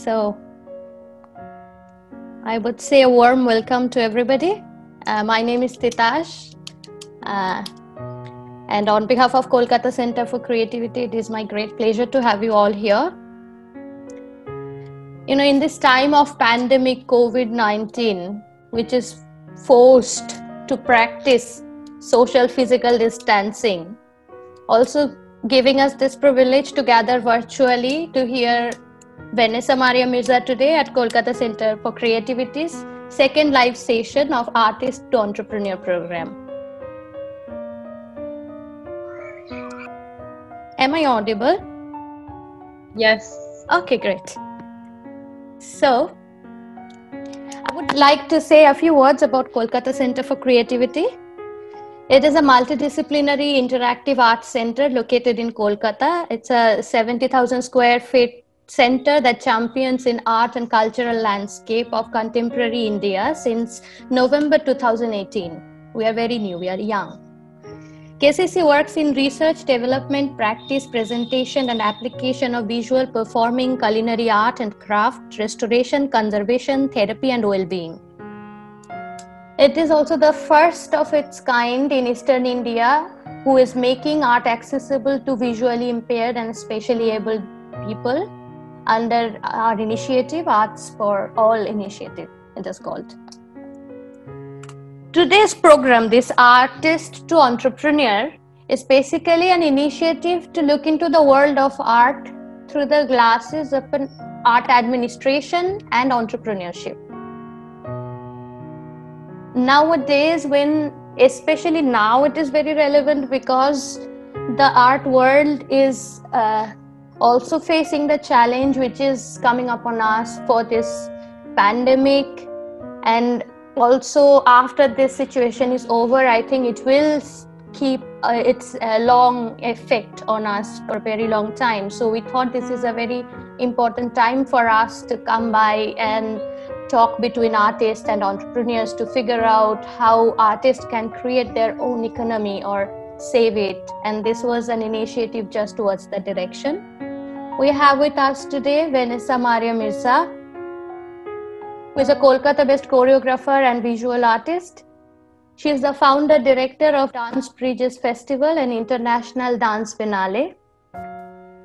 So I would say a warm welcome to everybody. My name is Titash. And on behalf of Kolkata Center for Creativity, it is my great pleasure to have you all here. In this time of pandemic COVID-19, which is forced to practice social physical distancing, also giving us this privilege to gather virtually to hear Vanessa Maria Mirza today at Kolkata Center for Creativity's second live session of Artist to Entrepreneur program. Am I audible? Yes. Okay, great. So, I would like to say a few words about Kolkata Center for Creativity. It is a multidisciplinary interactive arts center located in Kolkata. It's a 70,000 square feet center that champions in art and cultural landscape of contemporary India since November 2018. We are very new, we are young. KCC works in research, development, practice, presentation, and application of visual, performing, culinary art and craft, restoration, conservation, therapy, and well-being. It is also the first of its kind in Eastern India who is making art accessible to visually impaired and specially abled people under our initiative, Arts for All initiative, it is called. Today's program, this Artist to Entrepreneur, is basically an initiative to look into the world of art through the glasses of an art administration and entrepreneurship. Nowadays, especially now, it is very relevant because the art world is also facing the challenge which is coming upon us for this pandemic, and also after this situation is over, I think it will keep its long effect on us for a very long time. So we thought this is a very important time for us to come by and talk between artists and entrepreneurs to figure out how artists can create their own economy or save it. And this was an initiative just towards that direction. We have with us today Vanessa Maria Mirza, who is a Kolkata-based choreographer and visual artist. She is the founder director of Dance Bridges Festival and International Dance Biennale.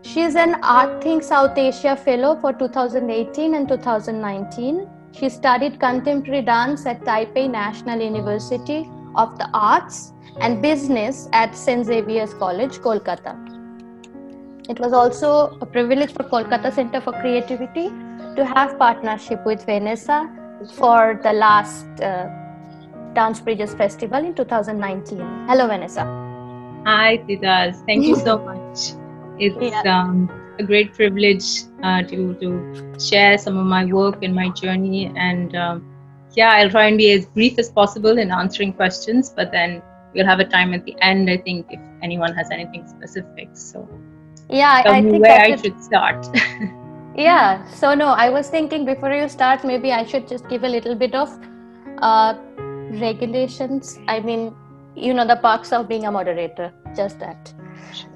She is an Art Think South Asia Fellow for 2018 and 2019. She studied contemporary dance at Taipei National University of the Arts and Business at St. Xavier's College, Kolkata. It was also a privilege for Kolkata Center for Creativity to have partnership with Vanessa for the last Dance Bridges Festival in 2019. Hello, Vanessa. Hi, Titas. Thank you so much. It's a great privilege to share some of my work and my journey. And I'll try and be as brief as possible in answering questions, but then we'll have a time at the end, I think, if anyone has anything specific. So I think where I should start. Yeah, so no, I was thinking before you start, maybe I should just give a little bit of regulations. I mean, the perks of being a moderator, just that.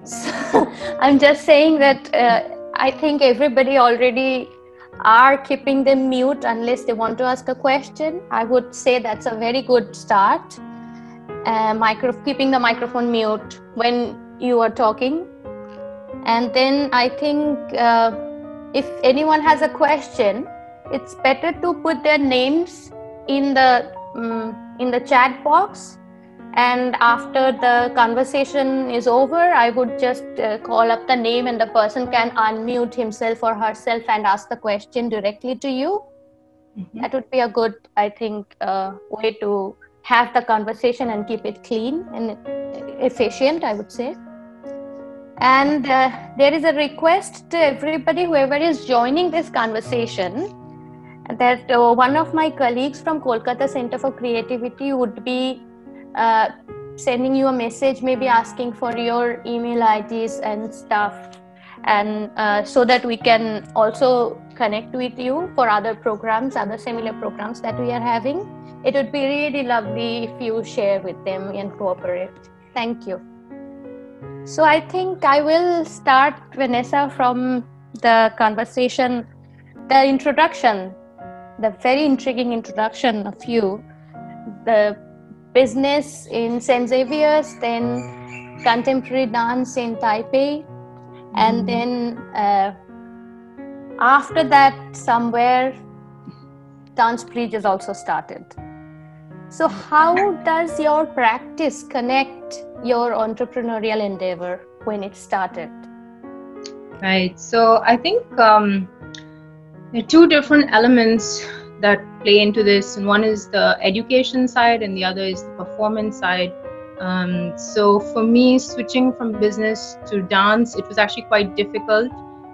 So, I'm just saying that I think everybody already are keeping them mute unless they want to ask a question. I would say that's a very good start. Keeping the microphone mute when you are talking. And then I think if anyone has a question, it's better to put their names in the chat box. And after the conversation is over, I would just call up the name and the person can unmute himself or herself and ask the question directly to you. Mm-hmm. That would be a good, I think, way to have the conversation and keep it clean and efficient, I would say. And there is a request to everybody, whoever is joining this conversation, that one of my colleagues from Kolkata Center for Creativity would be sending you a message, maybe asking for your email IDs and stuff, and so that we can also connect with you for other programs, other similar programs that we are having. It would be really lovely if you share with them and cooperate. Thank you. So I think I will start, Vanessa, from the conversation the introduction, the very intriguing introduction of you, the business in St. Xavier's, then contemporary dance in Taipei, and then after that somewhere Dance Bridges also started. So how does your practice connect your entrepreneurial endeavor when it started? Right. So I think there are two different elements that play into this, and one is the education side and the other is the performance side. So for me, switching from business to dance, it was actually quite difficult,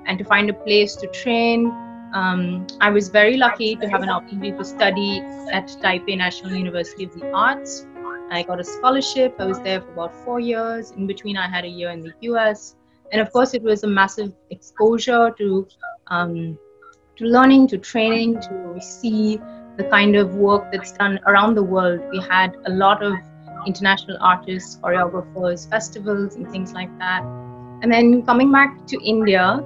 and to find a place to train. I was very lucky to have an opportunity to study at Taipei National University of the Arts. I got a scholarship. I was there for about 4 years. In between, I had a year in the US. And of course, it was a massive exposure to learning, to training, to see the kind of work that's done around the world. We had a lot of international artists, choreographers, festivals, and things like that. And then coming back to India,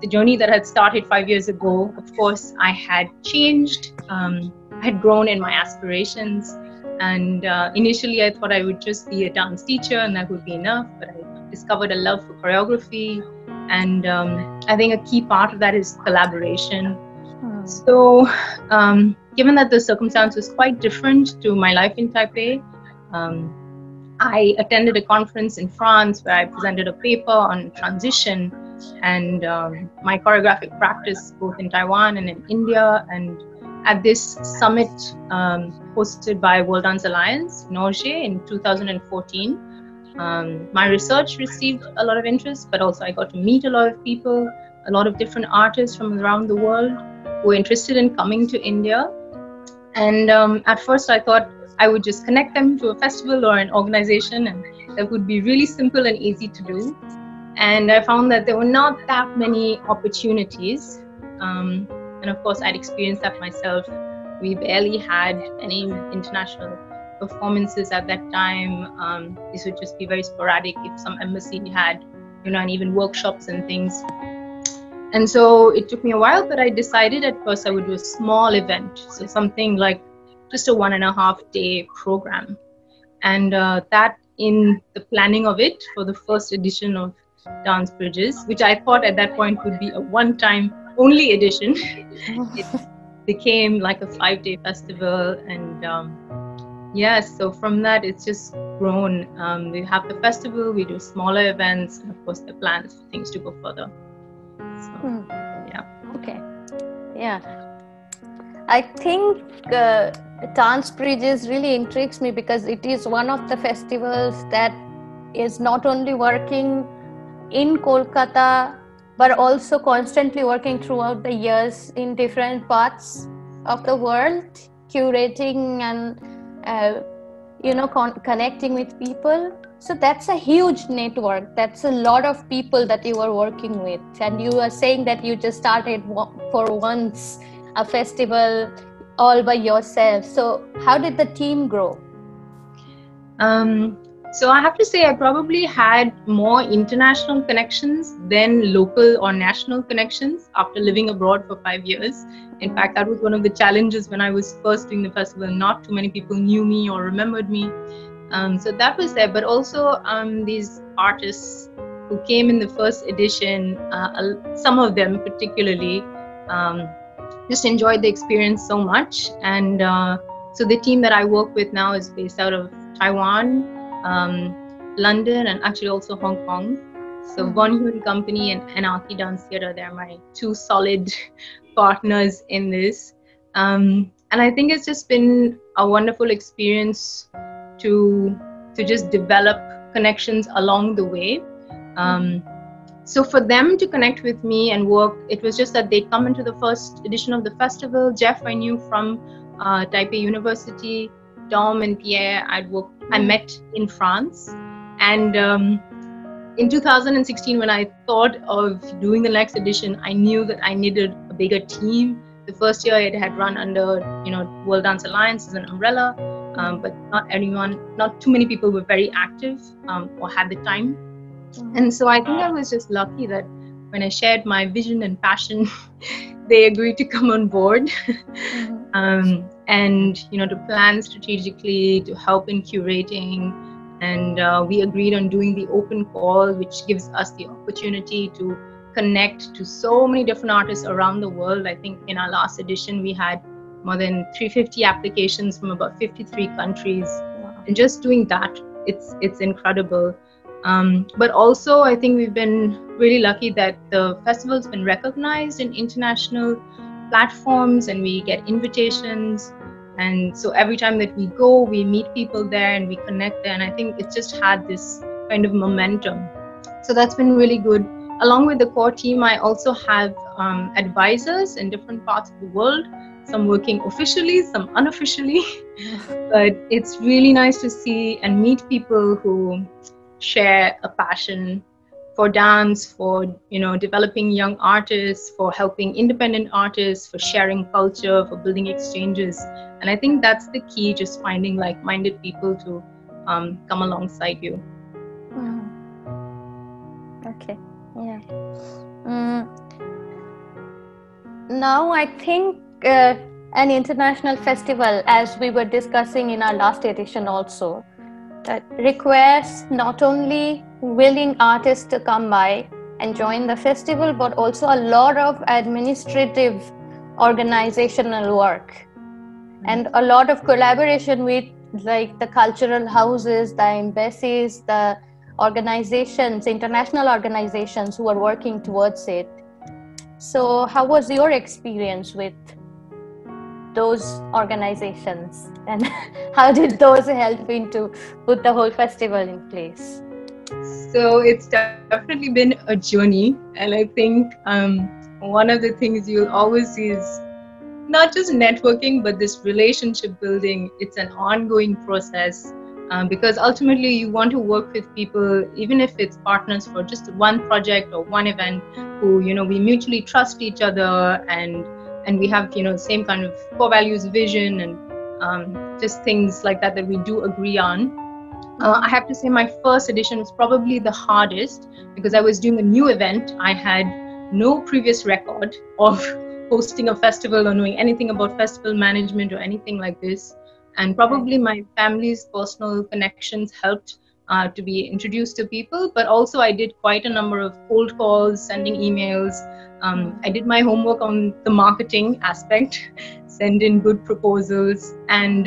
the journey that had started 5 years ago, of course, I had changed. I had grown in my aspirations. And initially, I thought I would just be a dance teacher and that would be enough. But I discovered a love for choreography. And I think a key part of that is collaboration. So given that the circumstance was quite different to my life in Taipei, I attended a conference in France where I presented a paper on transition and my choreographic practice both in Taiwan and in India. And at this summit hosted by World Dance Alliance in Angers in 2014, my research received a lot of interest, but also I got to meet a lot of people, a lot of different artists from around the world who were interested in coming to India. And at first I thought I would just connect them to a festival or an organization, and that would be really simple and easy to do. And I found that there were not that many opportunities. And of course, I'd experienced that myself. We barely had any international performances at that time. This would just be very sporadic if some embassy had, and even workshops and things. And so it took me a while, but I decided at first I would do a small event. So something like just a 1.5 day program. And that in the planning of it for the first edition of Dance Bridges, which I thought at that point would be a one-time only edition, it became like a 5-day festival. And yes, so from that it's just grown. We have the festival, we do smaller events, and of course the plans for things to go further. So, yeah. Okay. Yeah. I think Dance Bridges really intrigues me because it is one of the festivals that is not only working in Kolkata, but also constantly working throughout the years in different parts of the world, curating and connecting with people. So that's a huge network. That's a lot of people that you are working with. And you are saying that you just started for once a festival all by yourself. So how did the team grow? So I have to say I probably had more international connections than local or national connections after living abroad for 5 years. In fact, that was one of the challenges when I was first doing the festival. Not too many people knew me or remembered me. So that was there. But also these artists who came in the first edition, some of them particularly, just enjoyed the experience so much. And so the team that I work with now is based out of Taiwan, London, and actually also Hong Kong. So Von Hyun Company and Anarchy Dance Theatre, they're my two solid partners in this. And I think it's just been a wonderful experience to just develop connections along the way. So for them to connect with me and work, it was just that they'd come into the first edition of the festival. Jeff I knew from Taipei University. Dom and Pierre I met in France. And in 2016, when I thought of doing the next edition, I knew that I needed a bigger team. The first year it had run under, World Dance Alliance as an umbrella, but not too many people were very active or had the time. And so I think I was just lucky that when I shared my vision and passion, they agreed to come on board. And to plan strategically, to help in curating. And we agreed on doing the open call, which gives us the opportunity to connect to so many different artists around the world. I think in our last edition, we had more than 350 applications from about 53 countries. Wow. And just doing that, it's incredible. But also, I think we've been really lucky that the festival's been recognized in international platforms, and we get invitations. And so every time that we go, we meet people there and we connect there. And I think it's just had this kind of momentum. So that's been really good. Along with the core team, I also have advisors in different parts of the world, some working officially, some unofficially. But it's really nice to see and meet people who share a passion for dance, for developing young artists, for helping independent artists, for sharing culture, for building exchanges. And I think that's the key, just finding like-minded people to come alongside you. Okay, yeah. Now I think an international festival, as we were discussing in our last edition also, that requires not only willing artists to come by and join the festival, but also a lot of administrative organizational work and a lot of collaboration with the cultural houses, the embassies, the organizations, international organizations who are working towards it. So how was your experience with those organizations, and how did those help you to put the whole festival in place? So it's definitely been a journey, and I think one of the things you'll always see is not just networking, but this relationship building. It's an ongoing process, because ultimately you want to work with people, even if it's partners for just one project or one event, who we mutually trust each other, and we have same kind of core values, vision, and just things like that we do agree on. I have to say my first edition was probably the hardest, because I was doing a new event. I had no previous record of hosting a festival or knowing anything about festival management or anything like this. And probably my family's personal connections helped to be introduced to people. But also I did quite a number of cold calls, sending emails. I did my homework on the marketing aspect, send in good proposals, and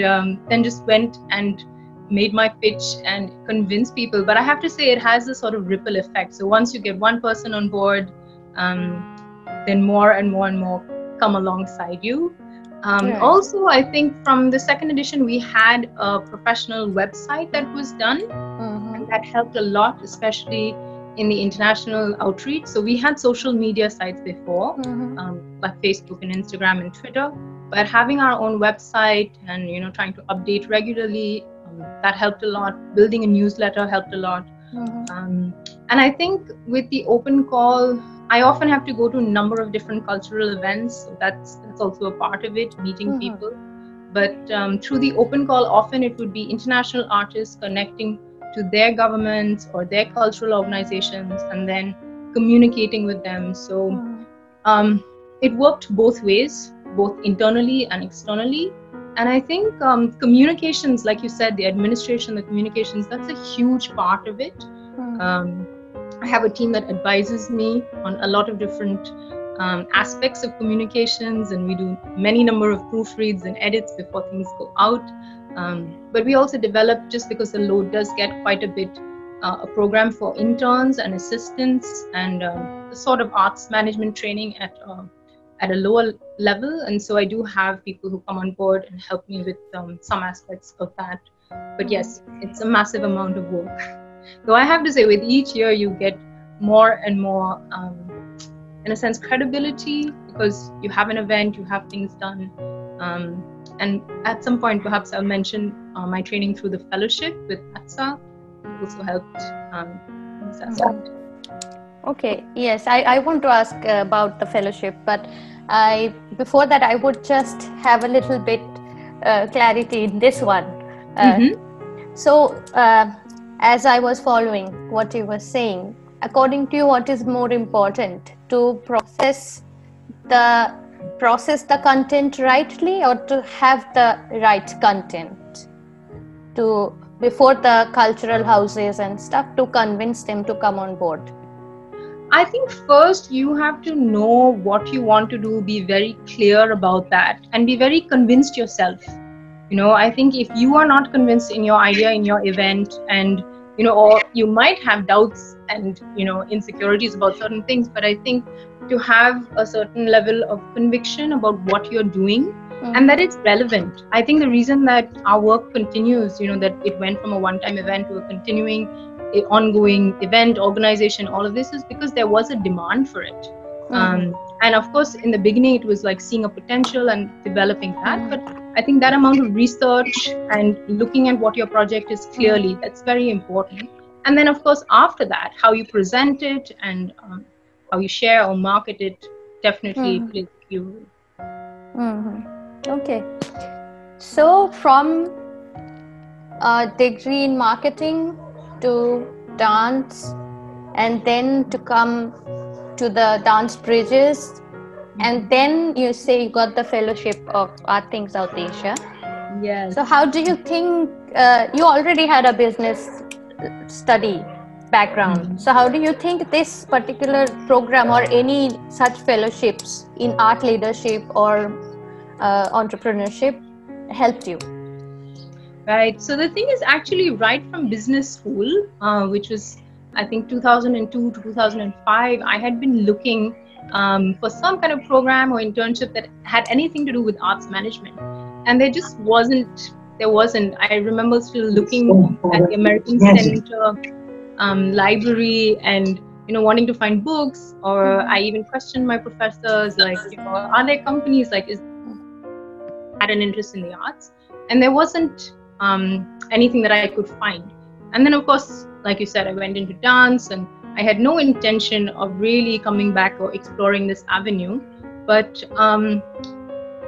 then just went and made my pitch and convinced people. But I have to say it has a sort of ripple effect. So once you get one person on board, then more and more and more come alongside you. Also, I think from the second edition, we had a professional website that was done, and that helped a lot, especially in the international outreach. So we had social media sites before, like Facebook and Instagram and Twitter, but having our own website and trying to update regularly, that helped a lot. Building a newsletter helped a lot. And I think with the open call, I often have to go to a number of different cultural events. So that's also a part of it, meeting people. But through the open call, often it would be international artists connecting to their governments or their cultural organizations and then communicating with them. So it worked both ways, both internally and externally. And I think communications, like you said, the administration, the communications, that's a huge part of it. I have a team that advises me on a lot of different aspects of communications, and we do many number of proofreads and edits before things go out. But we also develop, just because the load does get quite a bit, a program for interns and assistants and the sort of arts management training at a lower level. And so I do have people who come on board and help me with some aspects of that. But yes, it's a massive amount of work. Though I have to say, with each year you get more and more, in a sense, credibility, because you have an event, you have things done. And at some point, perhaps I'll mention my training through the fellowship with ATSA. It also helped. Okay, yes, I want to ask about the fellowship, but before that, I would just have a little bit clarity in this one. So, as I was following what you were saying, according to you, what is more important, to process the content rightly, or to have the right content to before the cultural houses and stuff to convince them to come on board? I think first you have to know what you want to do, be very clear about that, and be very convinced yourself. I think if you are not convinced in your idea, in your event, and or you might have doubts and insecurities about certain things, but I think to have a certain level of conviction about what you're doing, and that it's relevant. I think the reason that our work continues, that it went from a one-time event to a continuing, ongoing event, organization, all of this is because there was a demand for it. And of course, in the beginning, it was like seeing a potential and developing that. But I think that amount of research and looking at what your project is clearly, that's very important. And then, of course, after that, how you present it and how you share or market it definitely plays a key role. Okay. So from a degree in marketing to dance, and then to come to the Dance Bridges, and then you say you got the fellowship of Art Think South Asia. Yes. So how do you think, you already had a business study background, so how do you think this particular program or any such fellowships in art leadership or entrepreneurship helped you? Right. So the thing is, actually, right from business school, which was, I think, 2002 to 2005, I had been looking for some kind of program or internship that had anything to do with arts management. And there just wasn't. I remember still looking at the American Center library and, wanting to find books, or I even questioned my professors, like, are there companies like had an interest in the arts? And there wasn't anything that I could find. And then, of course, like you said, I went into dance, and I had no intention of really coming back or exploring this avenue. But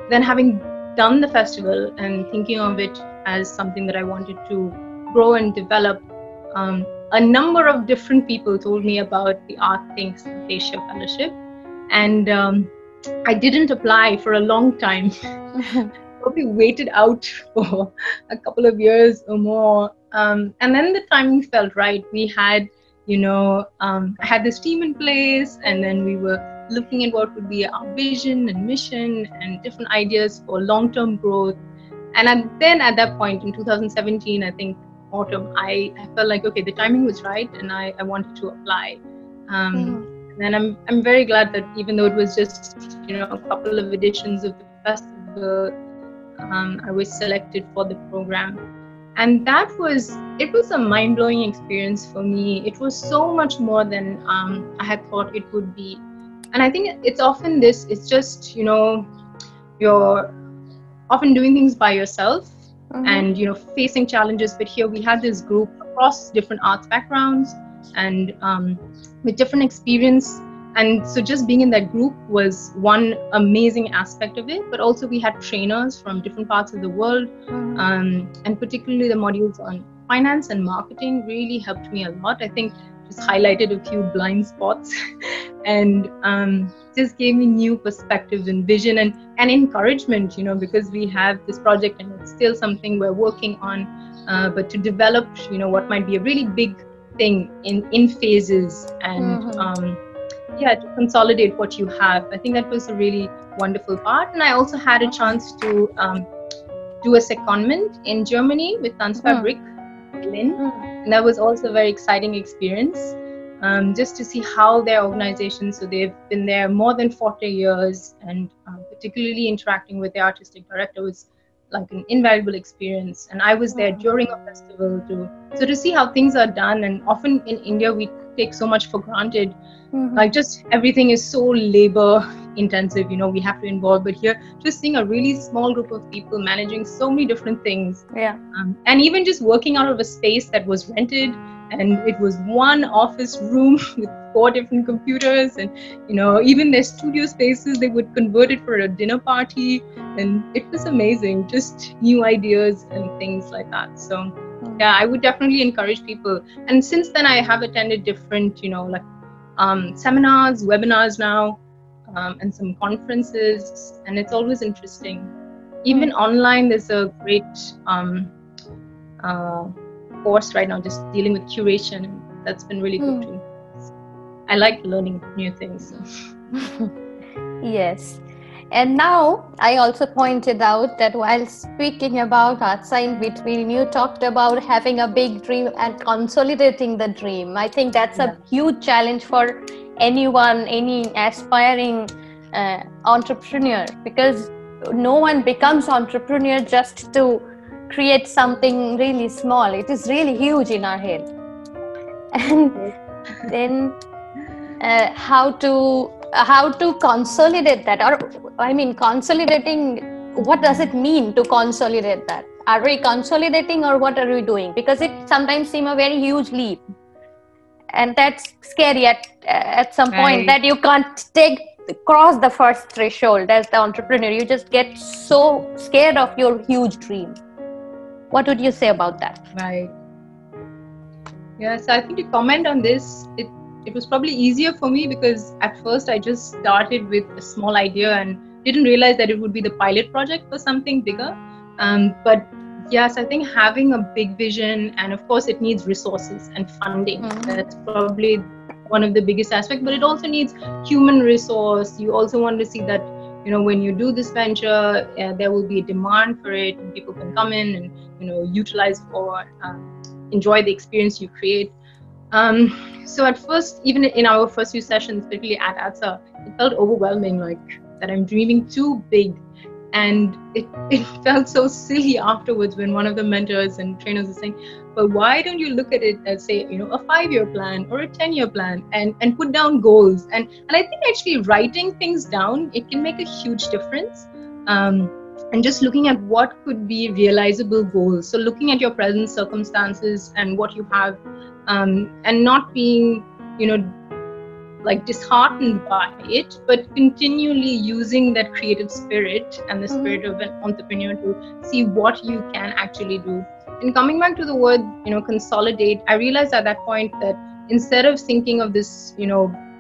then, having done the festival and thinking of it as something that I wanted to grow and develop, a number of different people told me about the Art Think South Asia Fellowship, and I didn't apply for a long time. Probably waited out for a couple of years or more, and then the timing felt right. We had, I had this team in place, and then we were looking at what would be our vision and mission and different ideas for long-term growth. And then at that point in 2017, I think autumn, I felt like, okay, the timing was right, and I wanted to apply. And I'm very glad that even though it was just a couple of editions of the festival, I was selected for the program. And it was a mind-blowing experience for me. It was so much more than I had thought it would be. And I think it's often it's just, you're often doing things by yourself and, facing challenges. But here we had this group across different arts backgrounds and with different experience. And so just being in that group was one amazing aspect of it, but also we had trainers from different parts of the world, and particularly the modules on finance and marketing really helped me a lot. I think just highlighted a few blind spots and just gave me new perspectives and vision and encouragement, because we have this project and it's still something we're working on, but to develop, what might be a really big thing in phases and to consolidate what you have. I think that was a really wonderful part. And I also had a chance to do a secondment in Germany with Tanzfabrik Berlin. And that was also a very exciting experience, just to see how their organization, so they've been there more than 40 years, and particularly interacting with the artistic director was like an invaluable experience. And I was there during a festival to see how things are done. And often in India, we take so much for granted. Like just everything is so labor intensive, we have to involve. But here, just seeing a really small group of people managing so many different things. And even just working out of a space that was rented, and it was one office room with 4 different computers, and even their studio spaces, they would convert it for a dinner party, and it was amazing, just new ideas and things like that. So yeah, I would definitely encourage people. And since then I have attended different seminars, webinars now, and some conferences, and it's always interesting. Even online, there's a great course right now just dealing with curation, and that's been really good too. I like learning new things. Yes. And now I also pointed out that while speaking about Artsa in Between, you talked about having a big dream and consolidating the dream. I think that's a huge challenge for anyone, any aspiring entrepreneur, because no one becomes entrepreneur just to create something really small. It is really huge in our head. And then how to consolidate that, or I mean, consolidating, what does it mean to consolidate that? Are we consolidating, or what are we doing? Because it sometimes seems a very huge leap, and that's scary at some point, that you can't cross the first threshold as the entrepreneur. You just get so scared of your huge dream. What would you say about that? Right. Yeah, so I think to comment on this, it was probably easier for me because at first I just started with a small idea and didn't realize that it would be the pilot project for something bigger. But yes, I think having a big vision, and of course it needs resources and funding. That's probably one of the biggest aspects, but it also needs human resource. You also want to see that, when you do this venture, there will be a demand for it, and people can come in and, utilize or enjoy the experience you create. So at first, even in our first few sessions, particularly at Artsa, it felt overwhelming, like that I'm dreaming too big. And it felt so silly afterwards when one of the mentors and trainers was saying, but why don't you look at it as, say, a 5-year plan or a 10-year plan, and put down goals. And I think actually writing things down, it can make a huge difference. And just looking at what could be realizable goals. So looking at your present circumstances and what you have, and not being, disheartened by it, but continually using that creative spirit and the spirit of an entrepreneur to see what you can actually do. And coming back to the word, consolidate, I realized at that point that instead of thinking of this,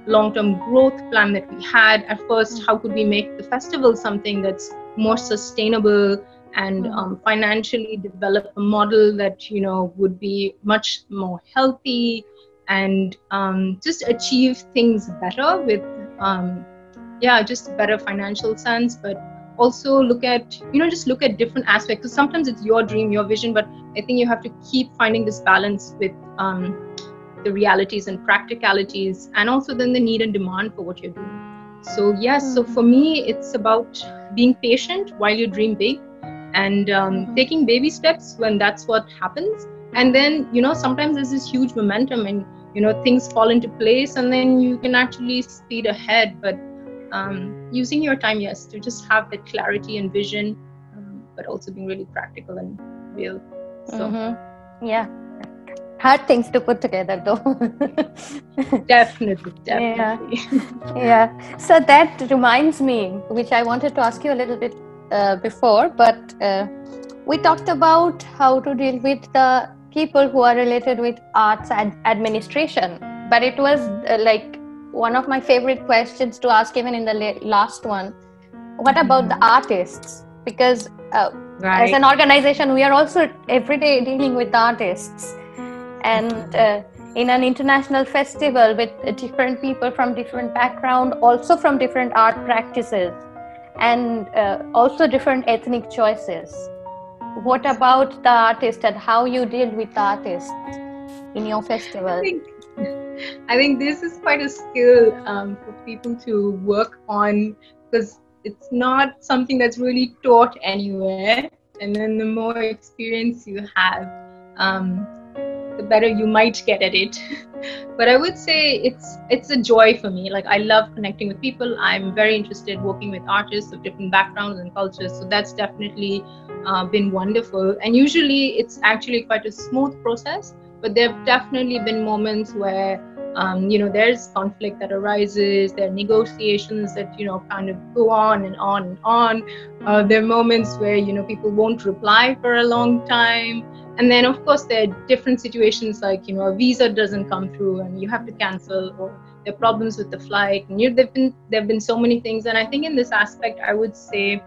long-term growth plan that we had at first, how could we make the festival something that's more sustainable and financially develop a model that, would be much more healthy, and just achieve things better with, just better financial sense, but also look at, just look at different aspects. Because sometimes it's your dream, your vision, but I think you have to keep finding this balance with the realities and practicalities, and also then the need and demand for what you're doing. So yes, so for me, it's about being patient while you dream big, and taking baby steps when that's what happens. And then, sometimes there's this huge momentum, and things fall into place, and then you can actually speed ahead. But using your time, yes, to just have that clarity and vision, but also being really practical and real. So yeah, hard things to put together though. Definitely. Yeah. So that reminds me, which I wanted to ask you a little bit before, but we talked about how to deal with the people who are related with arts and administration, but it was one of my favorite questions to ask even in the last one. What about the artists? Because as an organization, we are also every day dealing with artists, and in an international festival with different people from different background, also from different art practices, and also different ethnic choices. What about the artist and how you deal with the artists in your festival? I think this is quite a skill for people to work on, because it's not something that's really taught anywhere. And then the more experience you have, the better you might get at it. But I would say it's a joy for me. Like, I love connecting with people. I'm very interested working with artists of different backgrounds and cultures. So that's definitely been wonderful. And usually it's actually quite a smooth process. but there have definitely been moments where there's conflict that arises, there are negotiations that kind of go on and on and on. There are moments where people won't reply for a long time, and then of course there are different situations like a visa doesn't come through and you have to cancel, or there are problems with the flight, and there have been so many things. And I think in this aspect I would say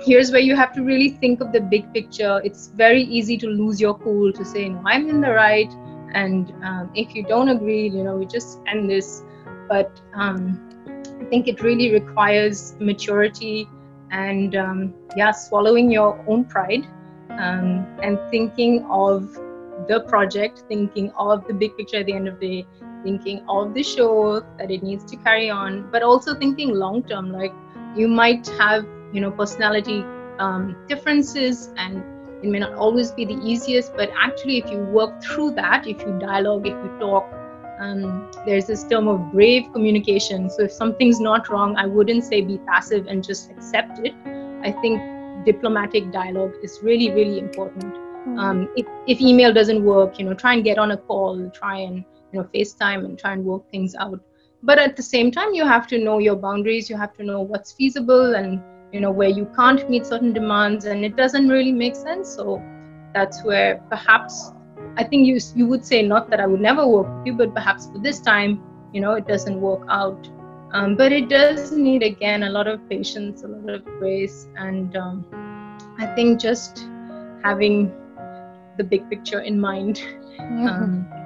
here's where you have to really think of the big picture. It's very easy to lose your cool, to say, no, I'm in the right, and if you don't agree, we just end this. But I think it really requires maturity and swallowing your own pride, and thinking of the project, thinking of the big picture at the end of the day, thinking of the show that it needs to carry on, but also thinking long term. Like, you might have personality differences, and it may not always be the easiest, but actually if you work through that, if you dialogue, if you talk, there's this term of brave communication. So if something's not wrong, I wouldn't say be passive and just accept it. I think diplomatic dialogue is really, really important. If email doesn't work, try and get on a call, try and FaceTime and try and work things out. But at the same time, you have to know your boundaries, you have to know what's feasible, and where you can't meet certain demands and it doesn't really make sense. So that's where perhaps I think you would say, not that I would never work with you, but perhaps for this time, it doesn't work out. But it does need, again, a lot of patience, a lot of grace, and I think just having the big picture in mind.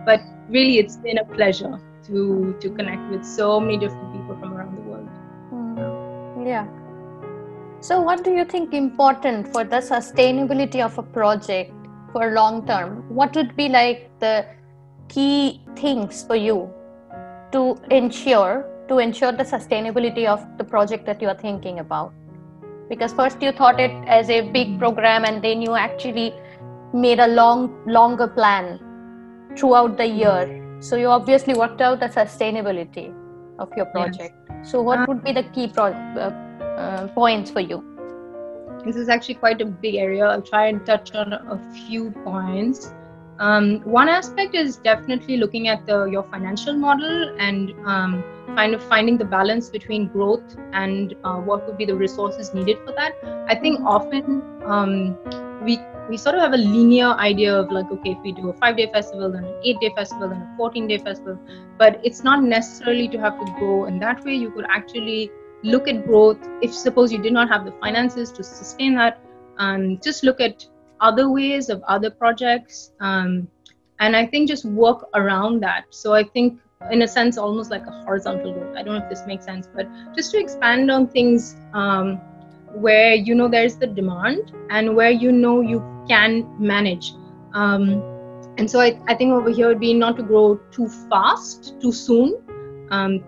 But really, it's been a pleasure to connect with so many different people from around the world. Yeah. So what do you think important for the sustainability of a project for long term? What would be like the key things for you to ensure the sustainability of the project that you are thinking about? Because first you thought it as a big program, and then you actually made a longer plan throughout the year. So you obviously worked out the sustainability of your project. Yes. So what would be the key points for you? This is actually quite a big area. I'll try and touch on a few points. One aspect is definitely looking at your financial model and kind of finding the balance between growth and what would be the resources needed for that. I think often we sort of have a linear idea of like, okay, if we do a 5-day festival, then an 8-day festival, then a 14-day festival, but it's not necessarily to have to grow. And that way you could actually look at growth. If suppose you did not have the finances to sustain that, just look at other ways of other projects, and I think just work around that. So I think in a sense almost like a horizontal growth. I don't know if this makes sense, but just to expand on things where there's the demand and where you can manage. And so I think over here would be not to grow too fast, too soon,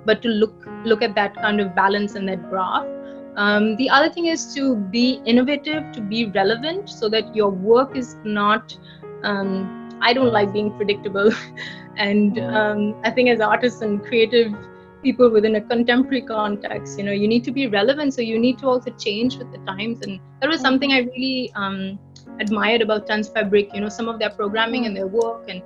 but to look at that kind of balance and that graph. The other thing is to be innovative, to be relevant, so that your work is not, I don't like being predictable. And I think as artists and creative people within a contemporary context, you need to be relevant. So you need to also change with the times. And that was something I really admired about Tanzfabric, some of their programming and their work and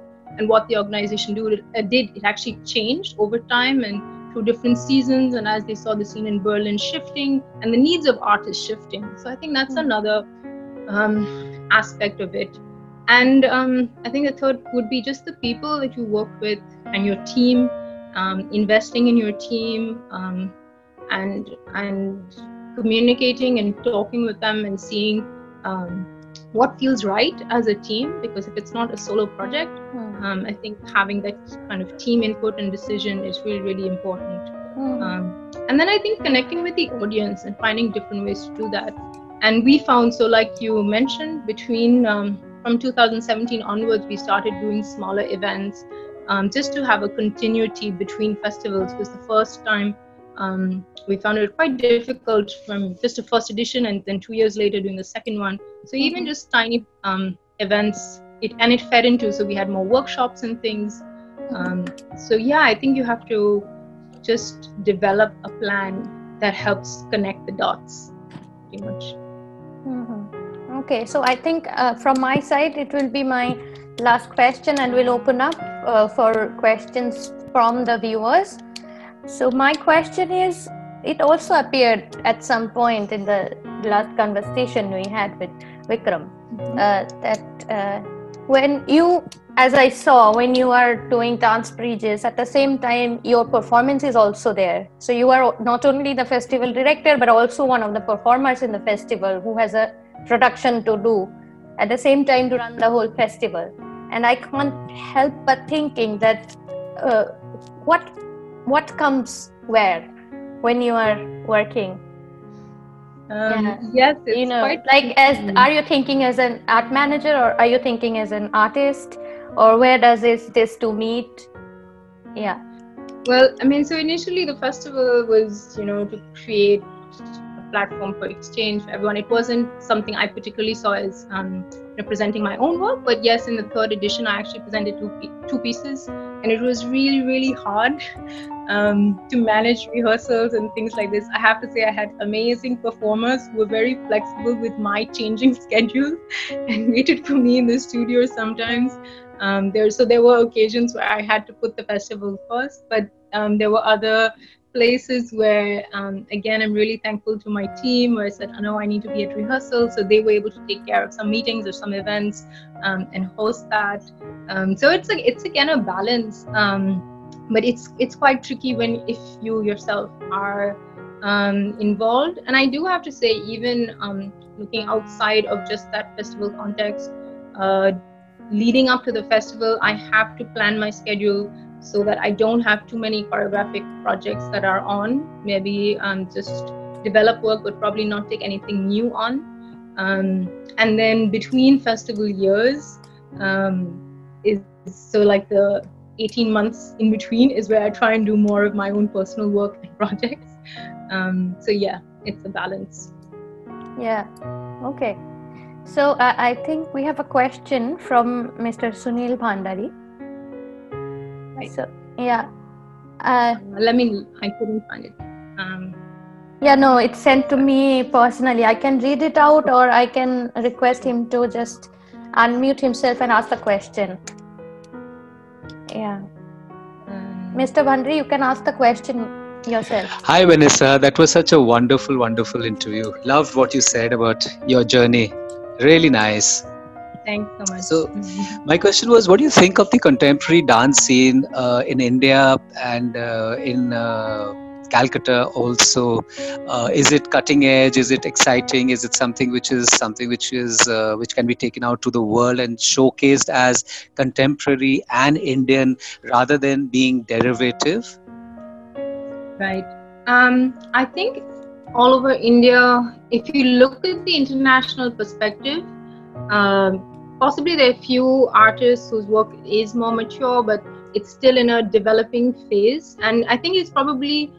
what the organization did. It actually changed over time and through different seasons, and as they saw the scene in Berlin shifting and the needs of artists shifting. So I think that's another aspect of it. And I think the third would be just the people that you work with and your team, investing in your team, and communicating and talking with them and seeing what feels right as a team. Because if it's not a solo project, I think having that kind of team input and decision is really, really important. And then I think connecting with the audience and finding different ways to do that. And we found, so like you mentioned, between from 2017 onwards, we started doing smaller events just to have a continuity between festivals. Because the first time we found it quite difficult from just a first edition, and then 2 years later doing the second one. So even just tiny events, it fed into, so we had more workshops and things. So yeah, I think you have to just develop a plan that helps connect the dots pretty much. Okay, so I think from my side, it will be my last question, and we'll open up for questions from the viewers. So my question is, it also appeared at some point in the last conversation we had with Vikram, that when you, as I saw, when you are doing Dance Bridges, at the same time your performance is also there. So you are not only the festival director, but also one of the performers in the festival who has a production to do at the same time to run the whole festival. And I can't help but thinking that what comes where when you are working. Yes, it's quite like are you thinking as an art manager, or are you thinking as an artist, or where does this two meet? Yeah. Well, I mean, so initially the festival was, to create a platform for exchange for everyone. It wasn't something I particularly saw as presenting my own work, but yes, in the third edition I actually presented two pieces, and it was really, really hard to manage rehearsals and things like this. I have to say I had amazing performers who were very flexible with my changing schedule and waited for me in the studio sometimes. There were occasions where I had to put the festival first, but there were other places where, again, I'm really thankful to my team, where I said, "Oh, no, I need to be at rehearsal," so they were able to take care of some meetings or some events and host that. So it's again a balance, but it's quite tricky if you yourself are involved. And I do have to say, even looking outside of just that festival context, leading up to the festival, I have to plan my schedule so that I don't have too many choreographic projects that are on. Maybe just develop work, but probably not take anything new on. And then between festival years is so like the 18 months in between is where I try and do more of my own personal work and projects. So yeah, it's a balance. Yeah. Okay. So I think we have a question from Mr. Sunil Bhandari. Right. So yeah. I couldn't find it. Yeah, no, it's sent to me personally. I can read it out, or I can request him to just unmute himself and ask the question. Yeah. Mr. Bhandari, you can ask the question yourself. Hi, Vanessa. That was such a wonderful, wonderful interview. Loved what you said about your journey. Really nice. Thanks so much. So, my question was, what do you think of the contemporary dance scene in India and in Calcutta also? Is it cutting edge? Is it exciting? Is it something which can be taken out to the world and showcased as contemporary and Indian rather than being derivative? Right. I think all over India, if you look at the international perspective, possibly there are few artists whose work is more mature, but it's still in a developing phase. And I think it's probably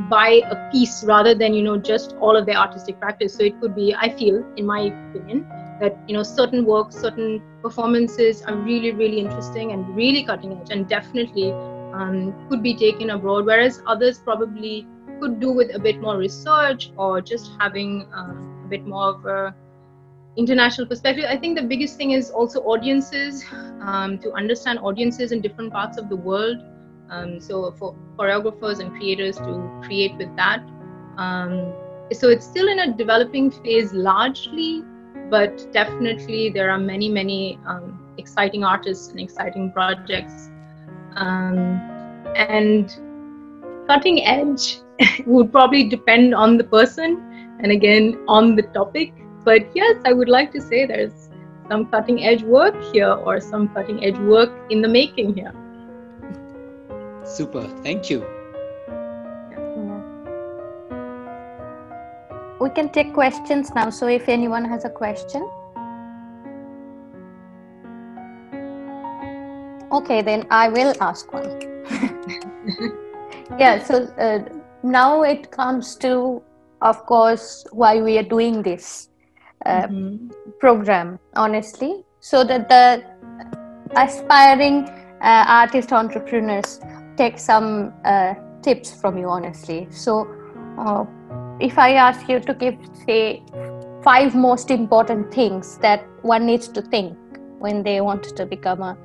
by a piece rather than, just all of their artistic practice. So it could be, I feel, in my opinion, that, certain works, certain performances are really, really interesting and really cutting edge and definitely could be taken abroad, whereas others probably could do with a bit more research or just having a bit more of a international perspective. I think the biggest thing is also audiences, to understand audiences in different parts of the world. So for choreographers and creators to create with that. So it's still in a developing phase largely, but definitely there are many, many exciting artists and exciting projects. And cutting edge would probably depend on the person and again on the topic. But yes, I would like to say there's some cutting edge work here or some cutting edge work in the making here. Super, thank you. Yeah. We can take questions now. So if anyone has a question. Okay, then I will ask one. Yeah, so now it comes to, of course, why we are doing this program, honestly, so that the aspiring artist entrepreneurs take some tips from you, honestly. So if I ask you to give, say, 5 most important things that one needs to think when they want to become a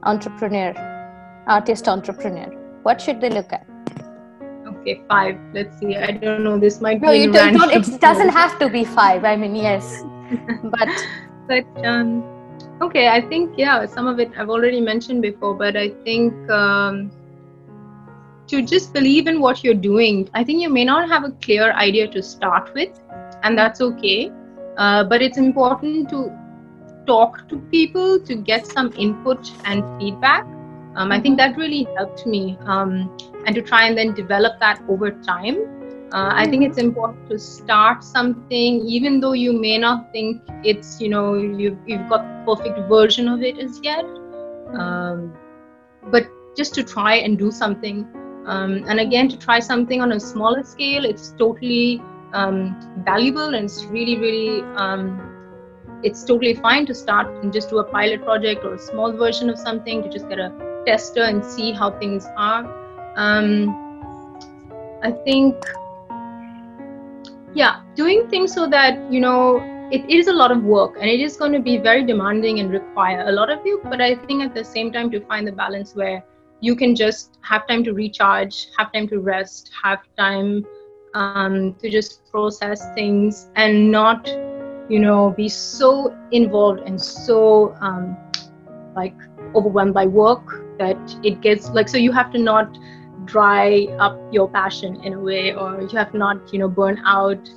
artist entrepreneur? What should they look at? Okay, 5. Let's see. I don't know. This might No, be you in don't. random. It doesn't have to be 5. I mean, yes, but okay. I think some of it I've already mentioned before, but I think to just believe in what you're doing. I think you may not have a clear idea to start with, and that's okay. But it's important to talk to people to get some input and feedback. I think that really helped me, and to try and then develop that over time. I think it's important to start something, even though you may not think it's, you've got the perfect version of it as yet. But just to try and do something. And again, to try something on a smaller scale, it's totally valuable, and it's really, really, it's totally fine to start and just do a pilot project or a small version of something to just get a tester and see how things are. I think, doing things so that, it is a lot of work, and it is going to be very demanding and require a lot of you, but I think at the same time to find the balance where you can just have time to recharge, have time to rest, have time to just process things, and not, be so involved and so overwhelmed by work that it gets so you have to not dry up your passion in a way, or you have not, burn out.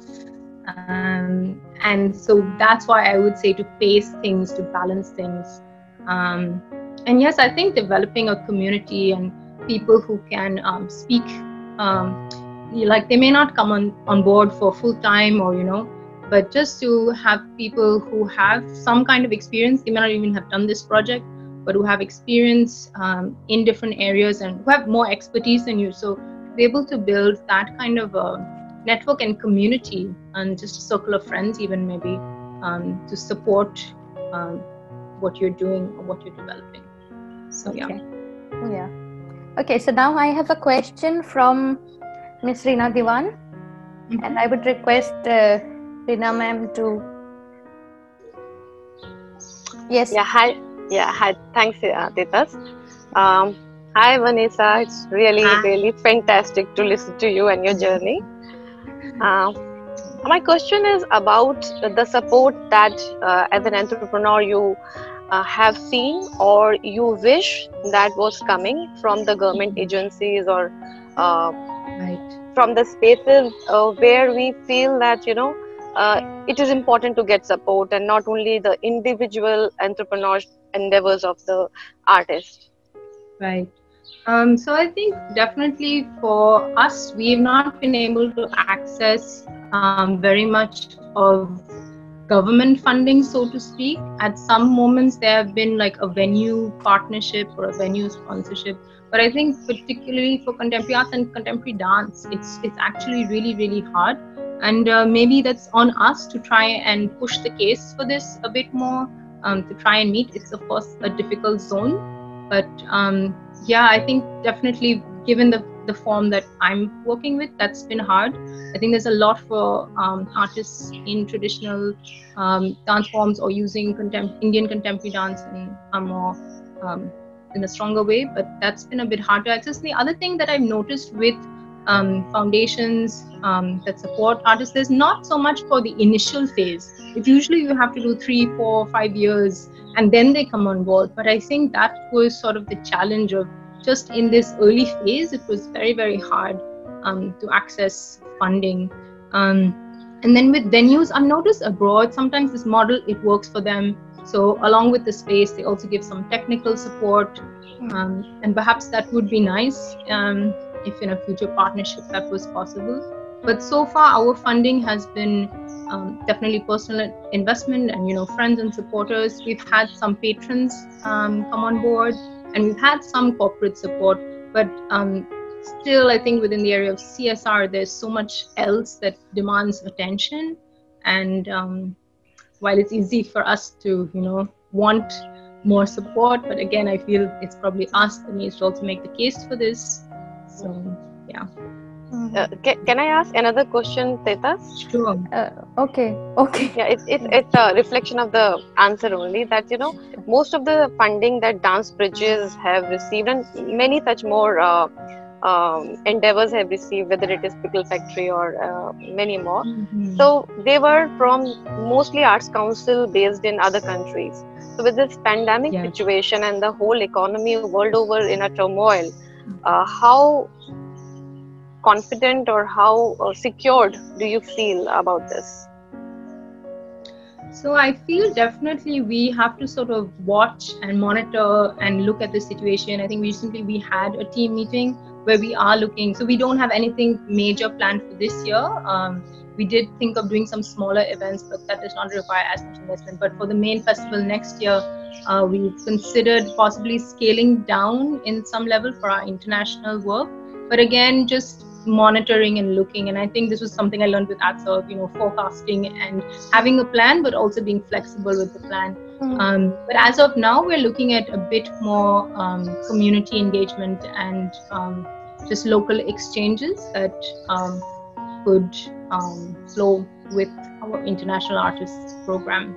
And so that's why I would say to pace things, to balance things. And yes, I think developing a community and people who can speak, they may not come on board for full time, or, but just to have people who have some kind of experience. They may not even have done this project, but who have experience in different areas and who have more expertise than you. So be able to build that kind of network and community, and just a circle of friends even maybe, to support what you're doing or what you're developing. So Okay, so now I have a question from Miss Reena Diwan, and I would request Reena ma'am to. Yes. Hi. Thanks, Titas. Hi, Vanessa. It's really fantastic to listen to you and your journey. My question is about the support that as an entrepreneur you have seen, or you wish that was coming from the government agencies, or from the spaces where we feel that, it is important to get support, and not only the individual entrepreneur endeavors of the artist. Right. So I think definitely for us, we've not been able to access very much of government funding, so to speak. At some moments there have been like a venue partnership or a venue sponsorship, but I think particularly for contemporary arts and contemporary dance, it's actually really, really hard. And maybe that's on us to try and push the case for this a bit more, to try and meet. It's of course a difficult zone, but I think definitely given the form that I'm working with, that's been hard. I think there's a lot for artists in traditional dance forms, or using Indian contemporary dance in a more in a stronger way, but that's been a bit hard to access. The other thing that I've noticed with foundations that support artists, there's not so much for the initial phase. It's usually you have to do 3, 4, 5 years and then they come on board. But I think that was sort of the challenge of just in this early phase, it was very, very hard to access funding. And then with venues, I've noticed abroad, sometimes this model, it works for them. So along with the space, they also give some technical support. And perhaps that would be nice if in a future partnership that was possible. But so far, our funding has been definitely personal investment and, friends and supporters. We've had some patrons come on board, and we've had some corporate support. But still, I think within the area of CSR, there's so much else that demands attention. And while it's easy for us to, want more support, but again, I feel it's probably us that needs to also make the case for this. So, yeah. Can I ask another question, Teta? Sure. Okay. Yeah, it's a reflection of the answer only, that most of the funding that Dance Bridges have received, and many such more endeavors have received, whether it is Pickle Factory or many more. Mm-hmm. So they were from mostly Arts Council based in other countries. So with this pandemic Yes. situation and the whole economy world over in a turmoil, how confident or how secured do you feel about this? So I feel definitely we have to sort of watch and monitor and look at the situation. I think recently we had a team meeting where we are looking. So we don't have anything major planned for this year. We did think of doing some smaller events, but that does not require as much investment. But for the main festival next year, we've considered possibly scaling down in some level for our international work. But again, just monitoring and looking. And I think this was something I learned with ATSERV, forecasting and having a plan, but also being flexible with the plan. But as of now, we're looking at a bit more community engagement and just local exchanges that could flow with our international artists program.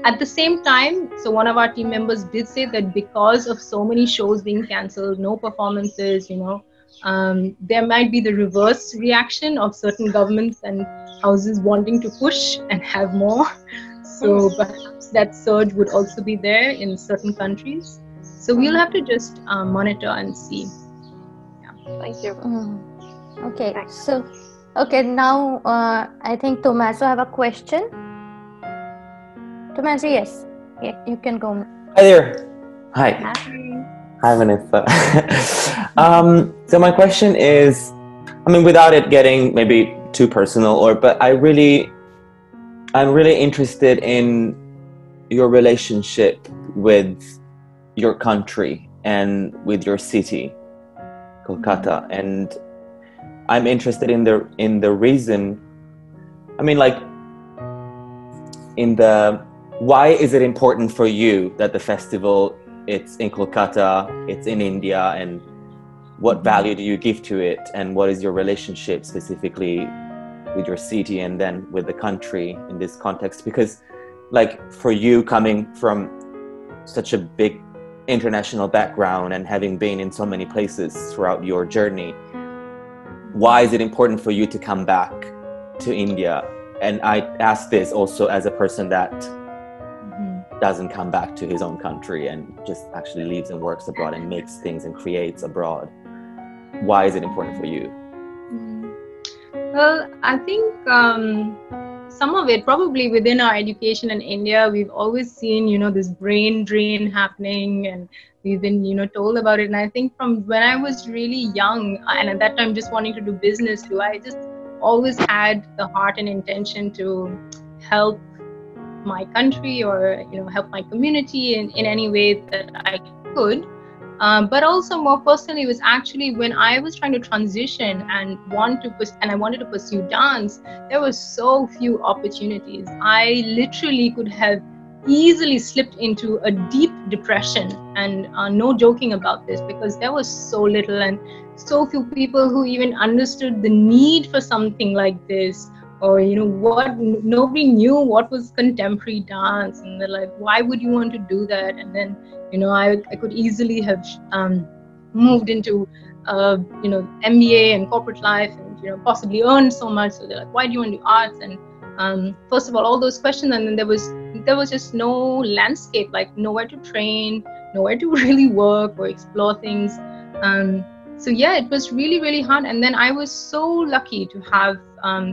At the same time, so one of our team members did say that because of so many shows being cancelled, no performances, there might be the reverse reaction of certain governments and houses wanting to push and have more. So perhaps that surge would also be there in certain countries. So we'll have to just monitor and see. Yeah. Thank you. Okay. Thanks. So, now I think Tommaso have a question. Tommaso, yes. Yeah, you can go. Hi there. Hi. Hi, Vanessa. So my question is, without it getting maybe too personal, but I'm really interested in your relationship with your country and with your city, Kolkata, and I'm interested in the reason. Why is it important for you that the festival, it's in Kolkata, it's in India, and what value do you give to it, and what is your relationship specifically with your city and then with the country in this context? Because for you, coming from such a big international background and having been in so many places throughout your journey, why is it important for you to come back to India? And I ask this also as a person that doesn't come back to his own country and just actually lives and works abroad and makes things and creates abroad. Why is it important for you? Well, I think some of it probably within our education in India, we've always seen, this brain drain happening, and we've been, told about it. And I think from when I was really young, and at that time just wanting to do business too, I just always had the heart and intention to help my country or help my community in any way that I could. But also more personally, it was actually when I was trying to transition and I wanted to pursue dance, there were so few opportunities. I literally could have easily slipped into a deep depression, and no joking about this, because there was so little and so few people who even understood the need for something like this. Or nobody knew what was contemporary dance, and they're like, why would you want to do that? And then I could easily have moved into MBA and corporate life, and possibly earned so much. So they're like, why do you want to do arts? And first of all those questions, and then there was just no landscape, like nowhere to train, nowhere to really work or explore things. So yeah, it was really, really hard. And then I was so lucky to have,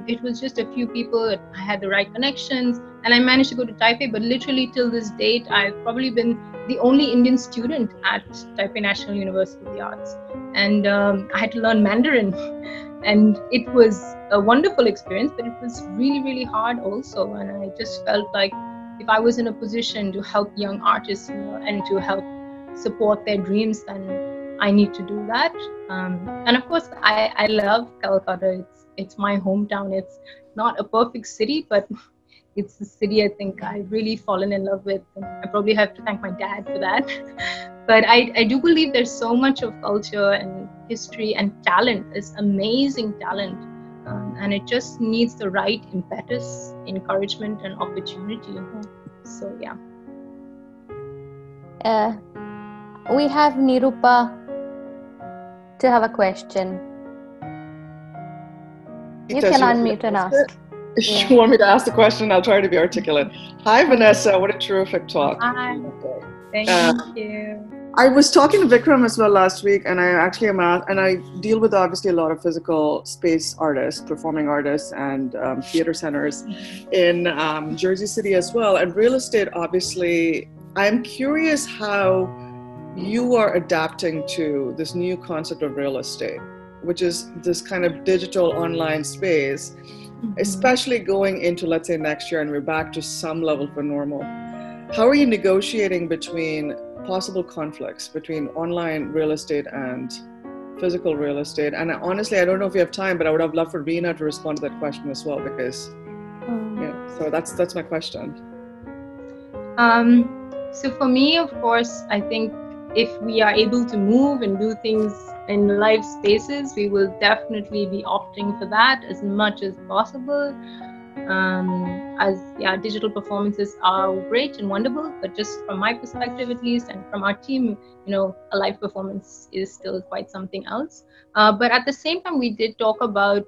it was just a few people, I had the right connections, and I managed to go to Taipei. But literally till this date, I've probably been the only Indian student at Taipei National University of the Arts. And I had to learn Mandarin. And it was a wonderful experience, but it was really, really hard also. And I just felt like if I was in a position to help young artists and to help support their dreams, then I need to do that. And of course, I love Calcutta. It's my hometown. It's not a perfect city, but it's a city I think I've really fallen in love with. And I probably have to thank my dad for that. But I do believe there's so much of culture and history and talent. There's amazing talent. And it just needs the right impetus, encouragement, and opportunity. So, yeah. We have Nirupa to have a question. You can unmute and ask. If you want me to ask the question, I'll try to be articulate. Hi, Vanessa. What a terrific talk. Hi. Thank you. I was talking to Vikram as well last week, and I deal with obviously a lot of physical space artists, performing artists, and theater centers in Jersey City as well. And real estate, obviously, I'm curious how you are adapting to this new concept of real estate, which is this kind of digital online space, especially going into, let's say, next year, and we're back to some level for normal. How are you negotiating between possible conflicts between online real estate and physical real estate? And honestly, I don't know if you have time, but I would have loved for Reena to respond to that question as well, because so that's my question. So for me, of course, I think if we are able to move and do things in live spaces, we will definitely be opting for that as much as possible. Digital performances are great and wonderful, but just from my perspective at least, and from our team, a live performance is still quite something else. But at the same time, we did talk about,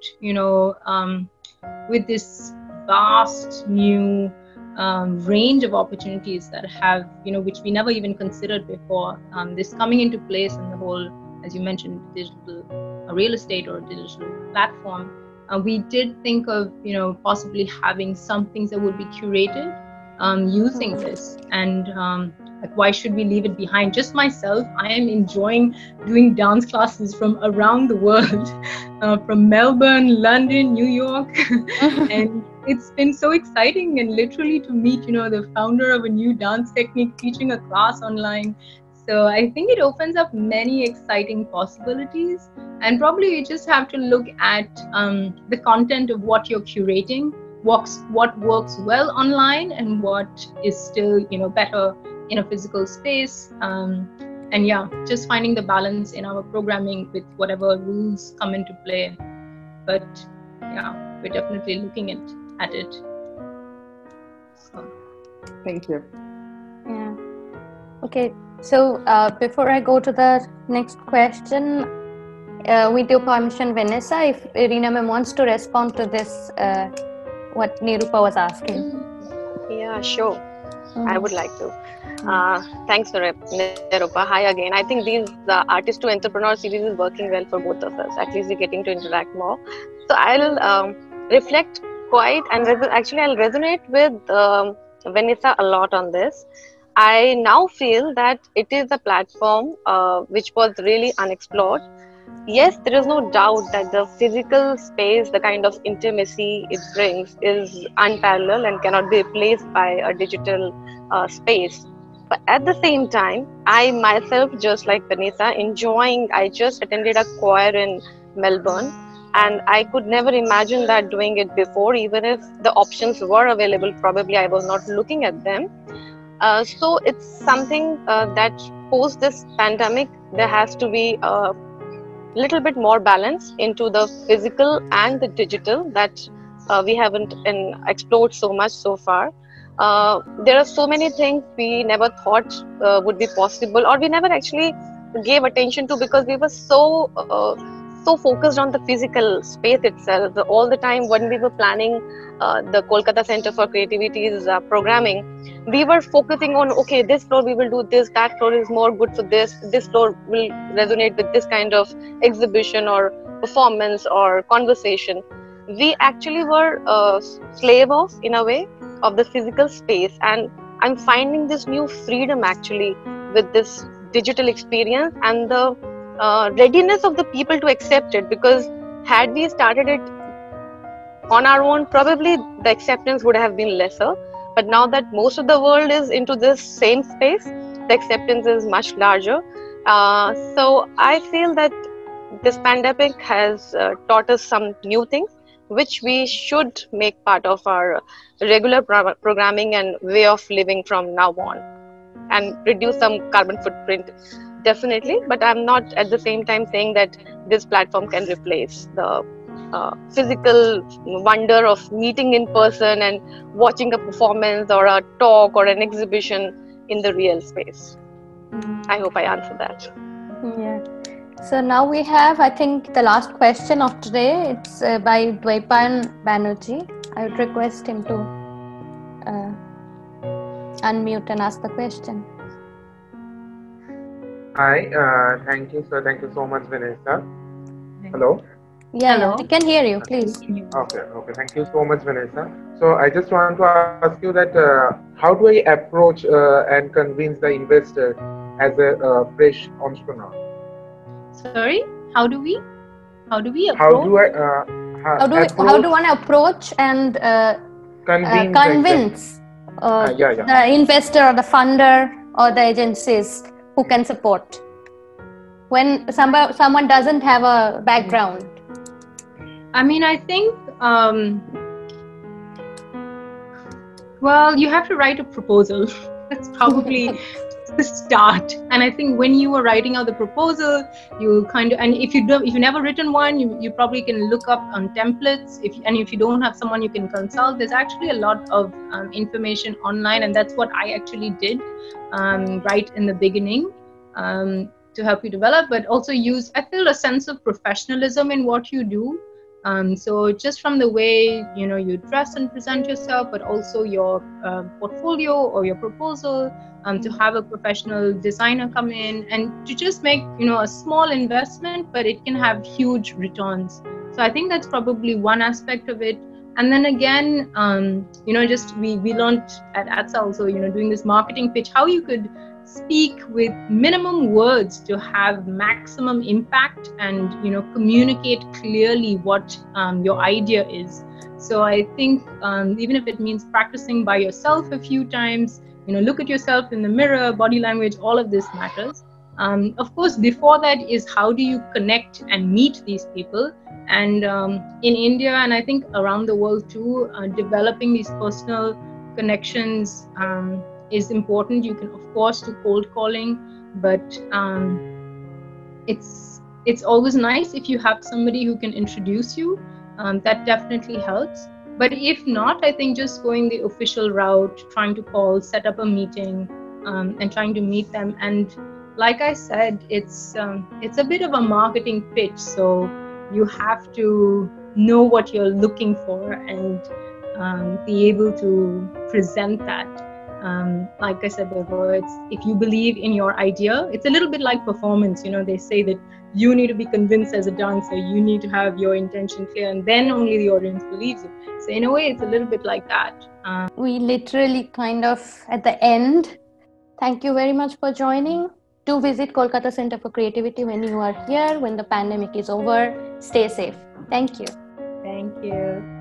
with this vast new range of opportunities that have, which we never even considered before, this coming into place in the whole, as you mentioned, digital real estate or digital platform. We did think of, possibly having some things that would be curated using this. And why should we leave it behind? Just myself, I am enjoying doing dance classes from around the world, from Melbourne, London, New York. And it's been so exciting, and literally to meet, the founder of a new dance technique teaching a class online. So I think it opens up many exciting possibilities, and probably you just have to look at the content of what you're curating, what works well online, and what is still, better in a physical space. And just finding the balance in our programming with whatever rules come into play. But we're definitely looking at it. So. Thank you. Yeah. Okay. So before I go to the next question, with your permission, Vanessa, if Reena ma'am wants to respond to this, what Nirupa was asking. Yeah, sure. I would like to. Thanks, Nirupa. Hi again. I think the Artist to Entrepreneur series is working well for both of us. At least we're getting to interact more. So I'll reflect quite, and actually I'll resonate with Vanessa a lot on this. I now feel that it is a platform which was really unexplored. Yes, there is no doubt that the physical space, the kind of intimacy it brings, is unparalleled and cannot be replaced by a digital space. But at the same time, I myself, just like Vanessa, I just attended a choir in Melbourne, and I could never imagine that doing it before. Even if the options were available, probably I was not looking at them. So it's something that post this pandemic, there has to be a little bit more balance into the physical and the digital that we haven't explored so much so far. There are so many things we never thought would be possible, or we never actually gave attention to, because we were so focused on the physical space itself. All the time when we were planning the Kolkata Center for Creativity's programming, we were focusing on, okay, this floor we will do this, that floor is more good for this floor will resonate with this kind of exhibition or performance or conversation. We actually were slave of, in a way, of the physical space, and I'm finding this new freedom actually with this digital experience, and the readiness of the people to accept it, because had we started it on our own, probably the acceptance would have been lesser. But now that most of the world is into this same space, the acceptance is much larger. So I feel that this pandemic has taught us some new things, which we should make part of our regular programming and way of living from now on, and reduce some carbon footprint, definitely. But I'm not at the same time saying that this platform can replace the physical wonder of meeting in person and watching a performance or a talk or an exhibition in the real space. I hope I answered that. Yeah. So now we have, I think, the last question of today. It's by Dwaipan Banerjee. I would request him to unmute and ask the question. Hi, thank you, sir. Thank you so much, Vanessa. Hello? Yeah, Hello. we can hear you, please. Okay. Thank you so much, Vanessa. So I just want to ask you that how do I approach and convince the investor as a fresh entrepreneur? Sorry, how do we approach? How do I How do one approach and convince the investor or the funder or the agencies who can support when someone doesn't have a background? I mean, I think, well, you have to write a proposal. That's probably the start. And I think when you are writing out the proposal, you kind of, and if you've never written one, you probably can look up on templates. If you don't have someone you can consult, there's actually a lot of information online, and that's what I actually did right in the beginning. To help you develop, but also I feel a sense of professionalism in what you do. So just from the way you dress and present yourself, but also your portfolio or your proposal, to have a professional designer come in and to just make a small investment, but it can have huge returns. So I think that's probably one aspect of it. And then again, just we learned at ATSA also, doing this marketing pitch, how you could speak with minimum words to have maximum impact and communicate clearly what your idea is. So I think even if it means practicing by yourself a few times, look at yourself in the mirror, body language, all of this matters. Of course, before that is how do you connect and meet these people? And in India, and I think around the world too, developing these personal connections is important. You can, of course, do cold calling, but it's always nice if you have somebody who can introduce you. That definitely helps. But if not, I think just going the official route, trying to call, set up a meeting, and trying to meet them. And like I said, it's a bit of a marketing pitch. So you have to know what you're looking for and be able to present that. Like I said before, if you believe in your idea, it's a little bit like performance. They say that you need to be convinced as a dancer, you need to have your intention clear, and then only the audience believes you. So in a way, it's a little bit like that. We literally kind of at the end. Thank you very much for joining. Do visit Kolkata Center for Creativity when you are here, when the pandemic is over. Stay safe. Thank you. Thank you.